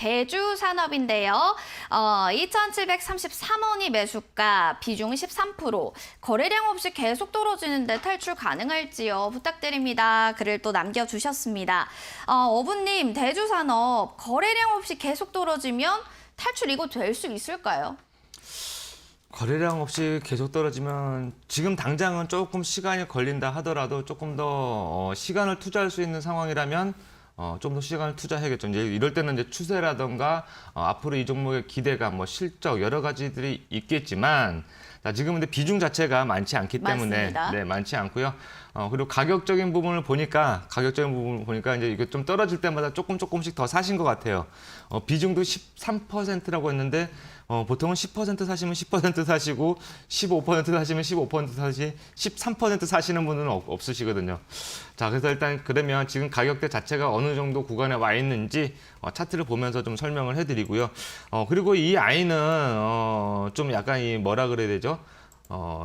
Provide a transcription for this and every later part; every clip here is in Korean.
대주산업인데요. 2,733원이 매수가, 비중이 13%. 거래량 없이 계속 떨어지는데 탈출 가능할지요? 부탁드립니다. 글을 또 남겨주셨습니다. 어부님, 대주산업 거래량 없이 계속 떨어지면 탈출 이거 될 수 있을까요? 거래량 없이 계속 떨어지면 지금 당장은 조금 시간이 걸린다 하더라도 조금 더 시간을 투자할 수 있는 상황이라면 좀 더 시간을 투자해야겠죠. 이제 이럴 때는 이제 추세라던가 앞으로 이 종목의 기대감, 뭐 실적 여러 가지들이 있겠지만 지금 근데 비중 자체가 많지 않기 때문에 맞습니다. 많지 않고요. 그리고 가격적인 부분을 보니까 이제 이게 좀 떨어질 때마다 조금씩 더 사신 것 같아요. 비중도 13%라고 했는데 보통은 10% 사시면 10% 사시고 15% 사시면 15% 사시 13% 사시는 분은 없으시거든요. 자, 그래서 일단 그러면 지금 가격대 자체가 어느 정도 구간에 와 있는지 차트를 보면서 좀 설명을 해드리고요. 그리고 이 아이는 좀 약간 이 뭐라 그래야 되죠?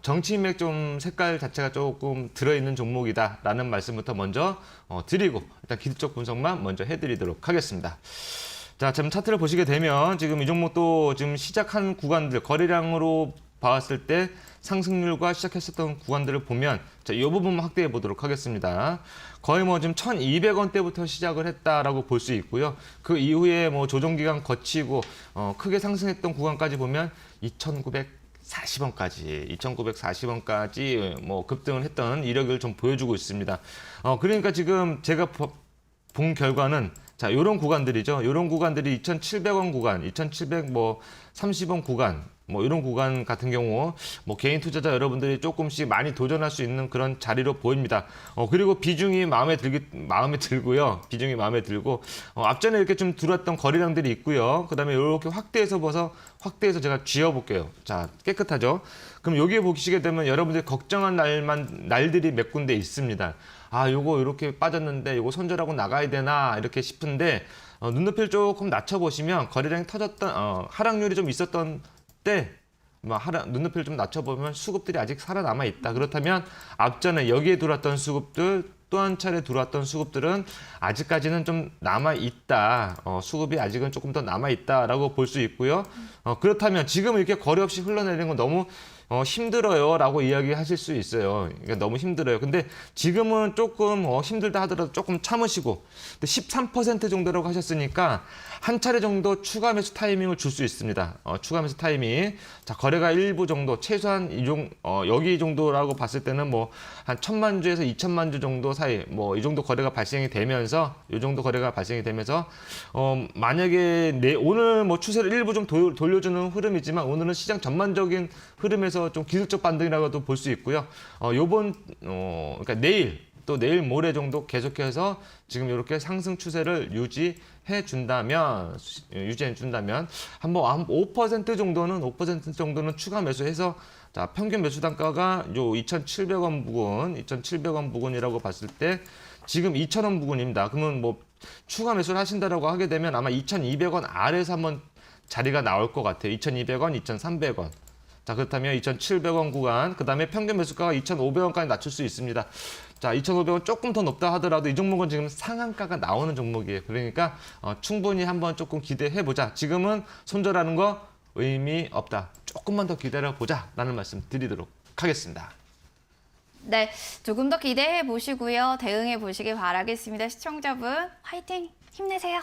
정치인맥 좀 색깔 자체가 조금 들어있는 종목이다라는 말씀부터 먼저 드리고 일단 기술적 분석만 먼저 해드리도록 하겠습니다. 자, 지금 차트를 보시게 되면 지금 이 종목도 지금 시작한 구간들 거래량으로 봤을 때 상승률과 시작했었던 구간들을 보면 자, 이 부분만 확대해 보도록 하겠습니다. 거의 뭐 지금 1,200원대부터 시작을 했다라고 볼 수 있고요. 그 이후에 뭐 조정 기간 거치고 크게 상승했던 구간까지 보면 2,940원까지 뭐 급등을 했던 이력을 좀 보여주고 있습니다. 그러니까 지금 제가 본 결과는 자, 이런 구간들이죠. 이런 구간들이 2,700원 구간, 2,730원 구간, 뭐 이런 구간 같은 경우 뭐 개인 투자자 여러분들이 조금씩 많이 도전할 수 있는 그런 자리로 보입니다. 그리고 비중이 마음에 들고요. 비중이 마음에 들고 앞전에 이렇게 좀 들어왔던 거래량들이 있고요. 그다음에 이렇게 확대해서 제가 쥐어볼게요. 자, 깨끗하죠. 그럼 여기에 보시게 되면 여러분들이 걱정한 날들이 몇 군데 있습니다. 요거 이렇게 빠졌는데 요거 손절하고 나가야 되나 이렇게 싶은데 눈높이를 조금 낮춰보시면 거래량이 터졌던 하락률이 좀 있었던 때 눈높이를 좀 낮춰보면 수급들이 아직 살아남아 있다. 그렇다면 앞전에 여기에 들어왔던 수급들 또 한 차례 들어왔던 수급들은 아직까지는 좀 남아 있다. 수급이 아직은 조금 더 남아 있다라고 볼 수 있고요. 그렇다면 지금 이렇게 거래 없이 흘러내리는 건 너무 힘들어요 라고 이야기하실 수 있어요. 그러니까 너무 힘들어요. 근데 지금은 조금 힘들다 하더라도 조금 참으시고 13% 정도라고 하셨으니까 한 차례 정도 추가 매수 타이밍을 줄 수 있습니다. 추가 매수 타이밍. 자, 거래가 일부 정도 최소한 여기 정도라고 봤을 때는 뭐 한 1,000만 주에서 2,000만 주 정도 사이 이 정도 거래가 발생이 되면서 만약에 오늘 뭐 추세를 일부 좀 돌려주는 흐름이지만 오늘은 시장 전반적인 흐름에서 좀 기술적 반등이라고도 볼 수 있고요. 그러니까 내일 모레 정도 계속해서 지금 이렇게 상승 추세를 유지해 준다면 한번 5% 정도는 추가 매수해서 자, 평균 매수 단가가 요 2,700원 부근이라고 봤을 때 지금 2,000원 부근입니다. 그러면 뭐 추가 매수를 하신다라고 하게 되면 아마 2,200원 아래에서 한번 자리가 나올 것 같아요. 2,200원, 2,300원. 자, 그렇다면 2,700원 구간, 그 다음에 평균 매수가가 2,500원까지 낮출 수 있습니다. 자, 2,500원 조금 더 높다 하더라도 이 종목은 지금 상한가가 나오는 종목이에요. 그러니까 충분히 한번 조금 기대해보자. 지금은 손절하는 거 의미 없다. 조금만 더 기다려보자 라는 말씀 드리도록 하겠습니다. 네, 조금 더 기대해 보시고요. 대응해 보시길 바라겠습니다. 시청자분, 화이팅! 힘내세요.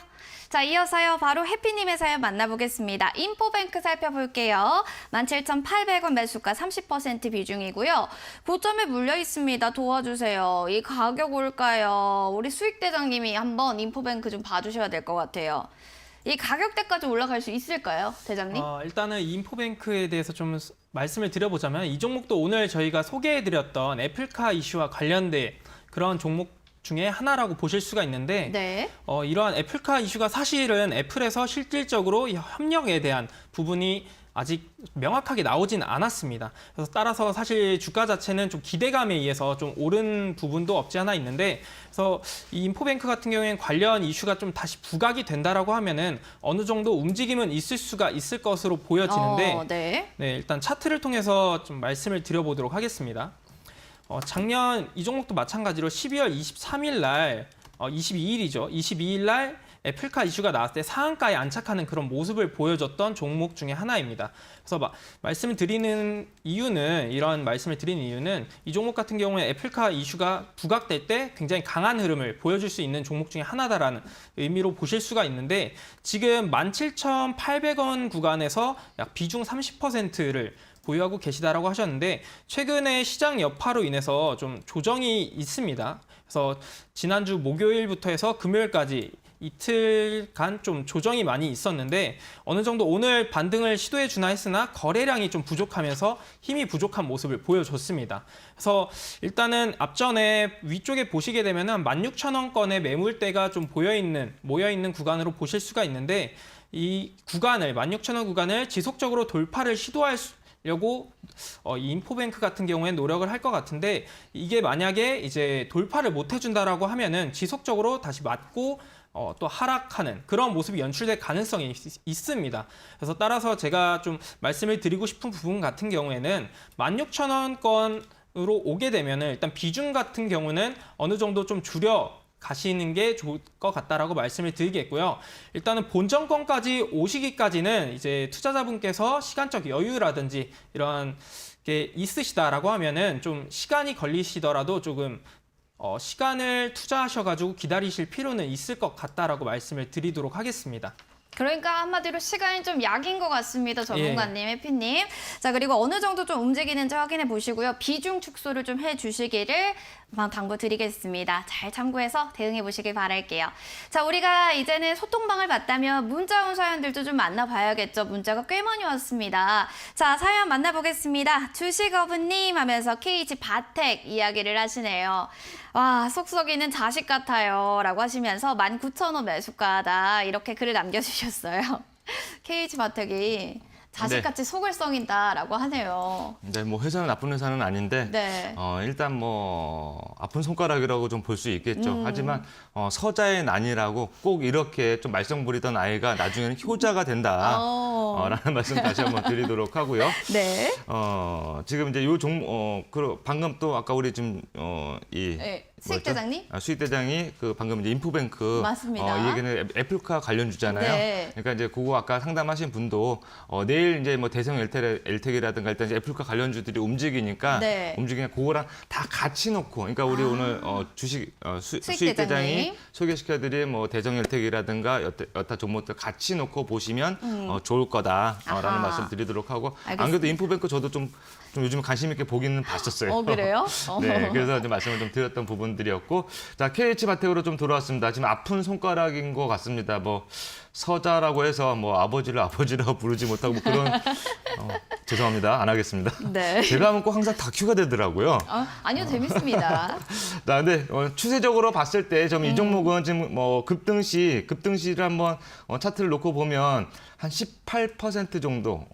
자, 이어서요. 바로 해피님의 사연 만나보겠습니다. 인포뱅크 살펴볼게요. 17,800원 매수가 30% 비중이고요. 고점에 물려 있습니다. 도와주세요. 이 가격 올까요? 우리 수익대장님이 한번 인포뱅크 좀 봐주셔야 될 것 같아요. 이 가격대까지 올라갈 수 있을까요, 대장님? 일단은 인포뱅크에 대해서 좀 말씀을 드려보자면 이 종목도 오늘 저희가 소개해드렸던 애플카 이슈와 관련된 그런 종목 중에 하나라고 보실 수가 있는데 네. 이러한 애플카 이슈가 사실은 애플에서 실질적으로 협력에 대한 부분이 아직 명확하게 나오진 않았습니다. 그래서 따라서 사실 주가 자체는 좀 기대감에 의해서 좀 오른 부분도 없지 않아 있는데, 그래서 이 인포뱅크 같은 경우에는 관련 이슈가 좀 다시 부각이 된다라고 하면은 어느 정도 움직임은 있을 수가 있을 것으로 보여지는데, 네, 일단 차트를 통해서 좀 말씀을 드려보도록 하겠습니다. 작년 이 종목도 마찬가지로 12월 23일 날 22일이죠. 22일 날 애플카 이슈가 나왔을 때 상한가에 안착하는 그런 모습을 보여줬던 종목 중에 하나입니다. 그래서 말씀을 드리는 이유는 이 종목 같은 경우에 애플카 이슈가 부각될 때 굉장히 강한 흐름을 보여줄 수 있는 종목 중에 하나다라는 의미로 보실 수가 있는데 지금 17,800원 구간에서 약 비중 30%를 보유하고 계시다라고 하셨는데 최근에 시장 여파로 인해서 좀 조정이 있습니다. 그래서 지난주 목요일부터 해서 금요일까지 이틀간 좀 조정이 많이 있었는데 어느 정도 오늘 반등을 시도해 주나 했으나 거래량이 좀 부족하면서 힘이 부족한 모습을 보여줬습니다. 그래서 일단은 앞전에 위쪽에 보시게 되면은 16,000원권의 매물대가 좀 모여있는 구간으로 보실 수가 있는데 이 구간을 16,000원 구간을 지속적으로 돌파를 시도하려고 이 인포뱅크 같은 경우에 노력을 할 것 같은데 이게 만약에 이제 돌파를 못 해준다라고 하면은 지속적으로 다시 맞고 또 하락하는 그런 모습이 연출될 가능성이 있습니다. 그래서 따라서 제가 좀 말씀을 드리고 싶은 부분 같은 경우에는 16,000원권으로 오게 되면은 일단 비중 같은 경우는 어느 정도 좀 줄여 가시는 게 좋을 것 같다라고 말씀을 드리겠고요. 일단은 본정권까지 오시기까지는 이제 투자자분께서 시간적 여유라든지 이런 게 있으시다라고 하면은 좀 시간이 걸리시더라도 조금 시간을 투자하셔가지고 기다리실 필요는 있을 것 같다라고 말씀을 드리도록 하겠습니다. 그러니까 한마디로 시간이 좀 약인 것 같습니다. 전문가님, 해피님. 자, 그리고 어느 정도 좀 움직이는지 확인해 보시고요. 비중 축소를 좀 해주시기를 당부드리겠습니다. 잘 참고해서 대응해 보시길 바랄게요. 자, 우리가 이제는 소통방을 봤다면 문자 온 사연들도 좀 만나봐야겠죠. 문자가 꽤 많이 왔습니다. 자, 사연 만나보겠습니다. 주식어부님 하면서 KH바텍 이야기를 하시네요. 와, 속썩이는 자식 같아요 라고 하시면서 19,000원 매수가다 이렇게 글을 남겨주셨어요. KH바텍이 자식같이 속을 썩인다라고 하네요. 네, 뭐 회사는 나쁜 회사는 아닌데 네. 일단 뭐 아픈 손가락이라고 좀 볼 수 있겠죠. 하지만 서자의 난이라고 꼭 이렇게 좀 말썽 부리던 아이가 나중에는 효자가 된다. 라는 말씀 다시 한번 드리도록 하고요. 네. 지금 이제 요 방금 또 아까 우리 지금 네. 수익대장님? 수익대장이 그 방금 이제 인포뱅크 맞습니다. 이 얘기는 애플카 관련주잖아요. 네. 그러니까 이제 그거 아까 상담하신 분도 내일 이제 뭐 대성 엘텍이라든가 일단 이제 애플카 관련주들이 움직이니까 네. 그거랑 다 같이 놓고 그러니까 우리 오늘 주식 수익대장이 소개시켜드린 뭐 대성 엘텍이라든가 여타 종목들 같이 놓고 보시면 좋을 거다라는 아하. 말씀 드리도록 하고 알겠습니다. 안 그래도 인포뱅크 저도 좀 요즘 관심 있게 보기는 봤었어요. 그래요? 네, 그래서 이제 말씀을 좀 드렸던 부분들이었고, 자 KH바텍으로 좀 돌아왔습니다. 지금 아픈 손가락인 것 같습니다. 뭐 서자라고 해서 뭐 아버지를 아버지라고 부르지 못하고 뭐 그런 죄송합니다. 안 하겠습니다. 네. 제가 하면 꼭 항상 다큐가 되더라고요. 아니요, 재밌습니다. 근데 추세적으로 봤을 때 이 종목은 지금 뭐 급등시를 한번 차트를 놓고 보면 한 18% 정도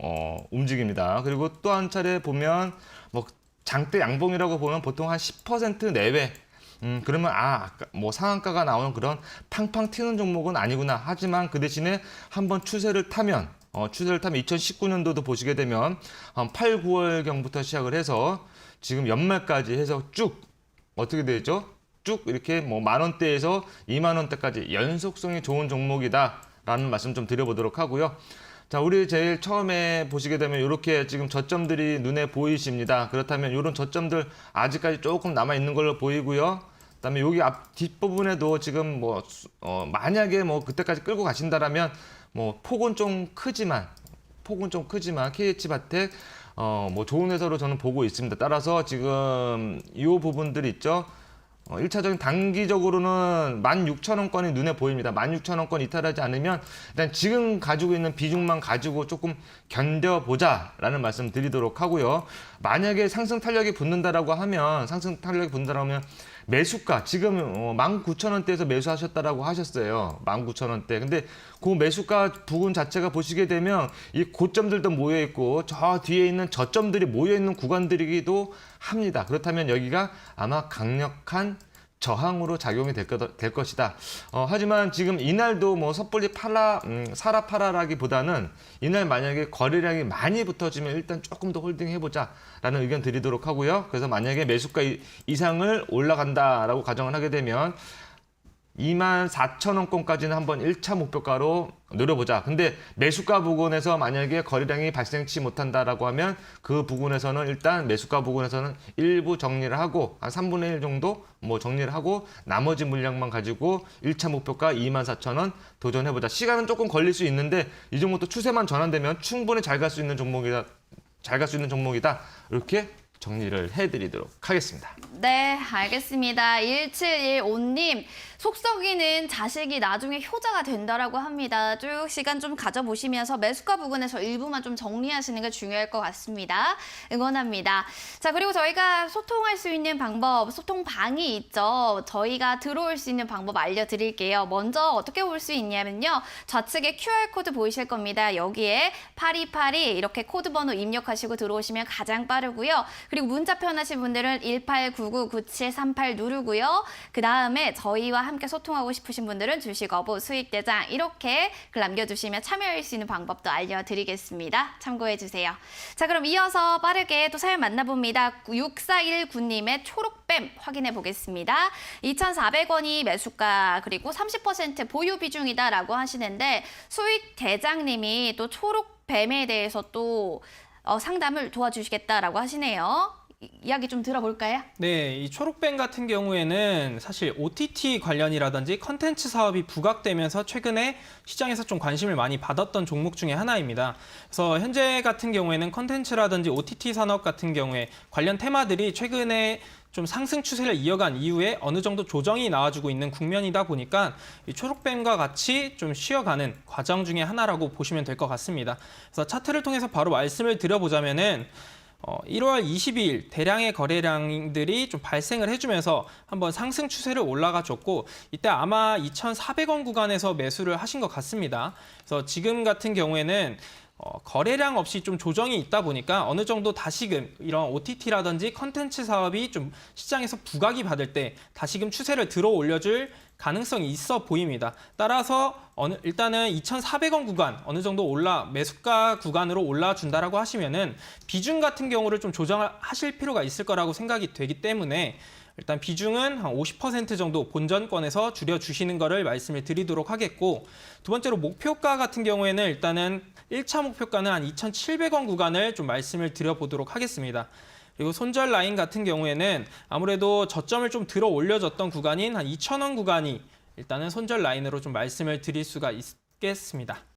움직입니다. 그리고 또 한 차례 보면 뭐 장대 양봉이라고 보면 보통 한 10% 내외. 그러면 뭐 상한가가 나오는 그런 팡팡 튀는 종목은 아니구나. 하지만 그 대신에 한번 추세를 타면 2019년도도 보시게 되면 한 8, 9월경부터 시작을 해서 지금 연말까지 해서 쭉 어떻게 되죠? 쭉 이렇게 뭐 10,000원대에서 20,000원대까지 연속성이 좋은 종목이다라는 말씀 좀 드려보도록 하고요. 자, 우리 제일 처음에 보시게 되면 이렇게 지금 저점들이 눈에 보이십니다. 그렇다면 이런 저점들 아직까지 조금 남아 있는 걸로 보이고요. 그다음에 여기 앞 뒷부분에도 지금 뭐 만약에 뭐 그때까지 끌고 가신다라면 뭐 폭은 좀 크지만 KH바텍 뭐 좋은 회사로 저는 보고 있습니다. 따라서 지금 이 부분들 있죠. 1차적인 단기적으로는 16,000원권이 눈에 보입니다. 16,000원권 이탈하지 않으면 일단 지금 가지고 있는 비중만 가지고 조금 견뎌보자라는 말씀 드리도록 하고요. 만약에 상승 탄력이 붙는다라고 하면 매수가 지금 19,000원대에서 매수하셨다라고 하셨어요. 19,000원대. 근데 그 매수가 부분 자체가 보시게 되면 이 고점들도 모여 있고 저 뒤에 있는 저점들이 모여 있는 구간들이기도 합니다. 그렇다면 여기가 아마 강력한 저항으로 작용이 될 것이다. 하지만 지금 이날도 뭐 섣불리 사라 팔아라기보다는 이날 만약에 거래량이 많이 붙어지면 일단 조금 더 홀딩해보자라는 의견 드리도록 하고요. 그래서 만약에 매수가 이상을 올라간다라고 가정을 하게 되면 24,000원권까지는 한번 1차 목표가로 노려보자. 근데 매수가 부근에서 만약에 거래량이 발생치 못한다라고 하면 그 부분에서는 일단 매수가 부근에서는 일부 정리를 하고 한 3분의 1 정도 뭐 정리를 하고 나머지 물량만 가지고 1차 목표가 24,000원 도전해보자. 시간은 조금 걸릴 수 있는데 이 정도 추세만 전환되면 충분히 잘 갈 수 있는 종목이다. 잘 갈 수 있는 종목이다. 이렇게 정리를 해드리도록 하겠습니다. 네, 알겠습니다. 1715님, 속썩이는 자식이 나중에 효자가 된다라고 합니다. 쭉 시간 좀 가져보시면서 매수가 부근에서 일부만 좀 정리하시는 게 중요할 것 같습니다. 응원합니다. 자, 그리고 저희가 소통할 수 있는 방법, 소통방이 있죠. 저희가 들어올 수 있는 방법 알려드릴게요. 먼저 어떻게 올 수 있냐면요. 좌측에 QR코드 보이실 겁니다. 여기에 8282 이렇게 코드 번호 입력하시고 들어오시면 가장 빠르고요. 그리고 문자 편하신 분들은 1899-9738 누르고요. 그 다음에 저희와 함께 소통하고 싶으신 분들은 주식어부, 수익대장 이렇게 글 남겨주시면 참여할 수 있는 방법도 알려드리겠습니다. 참고해주세요. 자, 그럼 이어서 빠르게 또 사연 만나봅니다. 6419님의 초록뱀 확인해 보겠습니다. 2,400원이 매수가 그리고 30% 보유 비중이다라고 하시는데 수익대장님이 또 초록뱀에 대해서 또 상담을 도와주시겠다라고 하시네요. 이야기 좀 들어볼까요? 네, 이 초록뱀 같은 경우에는 사실 OTT 관련이라든지 컨텐츠 사업이 부각되면서 최근에 시장에서 좀 관심을 많이 받았던 종목 중에 하나입니다. 그래서 현재 같은 경우에는 컨텐츠라든지 OTT 산업 같은 경우에 관련 테마들이 최근에 좀 상승 추세를 이어간 이후에 어느 정도 조정이 나와주고 있는 국면이다 보니까 이 초록뱀과 같이 좀 쉬어가는 과정 중에 하나라고 보시면 될 것 같습니다. 그래서 차트를 통해서 바로 말씀을 드려보자면은 1월 22일 대량의 거래량들이 좀 발생을 해주면서 한번 상승 추세를 올라가 줬고 이때 아마 2,400원 구간에서 매수를 하신 것 같습니다. 그래서 지금 같은 경우에는 거래량 없이 좀 조정이 있다 보니까 어느 정도 다시금 이런 OTT라든지 컨텐츠 사업이 좀 시장에서 부각이 받을 때 다시금 추세를 들어 올려줄 가능성이 있어 보입니다. 따라서 일단은 2,400원 구간 어느 정도 매수가 구간으로 올라준다라고 하시면은 비중 같은 경우를 좀 조정하실 필요가 있을 거라고 생각이 되기 때문에 일단 비중은 한 50% 정도 본전권에서 줄여주시는 거를 말씀을 드리도록 하겠고 두 번째로 목표가 같은 경우에는 일단은 1차 목표가는 한 2,700원 구간을 좀 말씀을 드려보도록 하겠습니다. 그리고 손절 라인 같은 경우에는 아무래도 저점을 좀 들어 올려줬던 구간인 한 2,000원 구간이 일단은 손절 라인으로 좀 말씀을 드릴 수가 있겠습니다.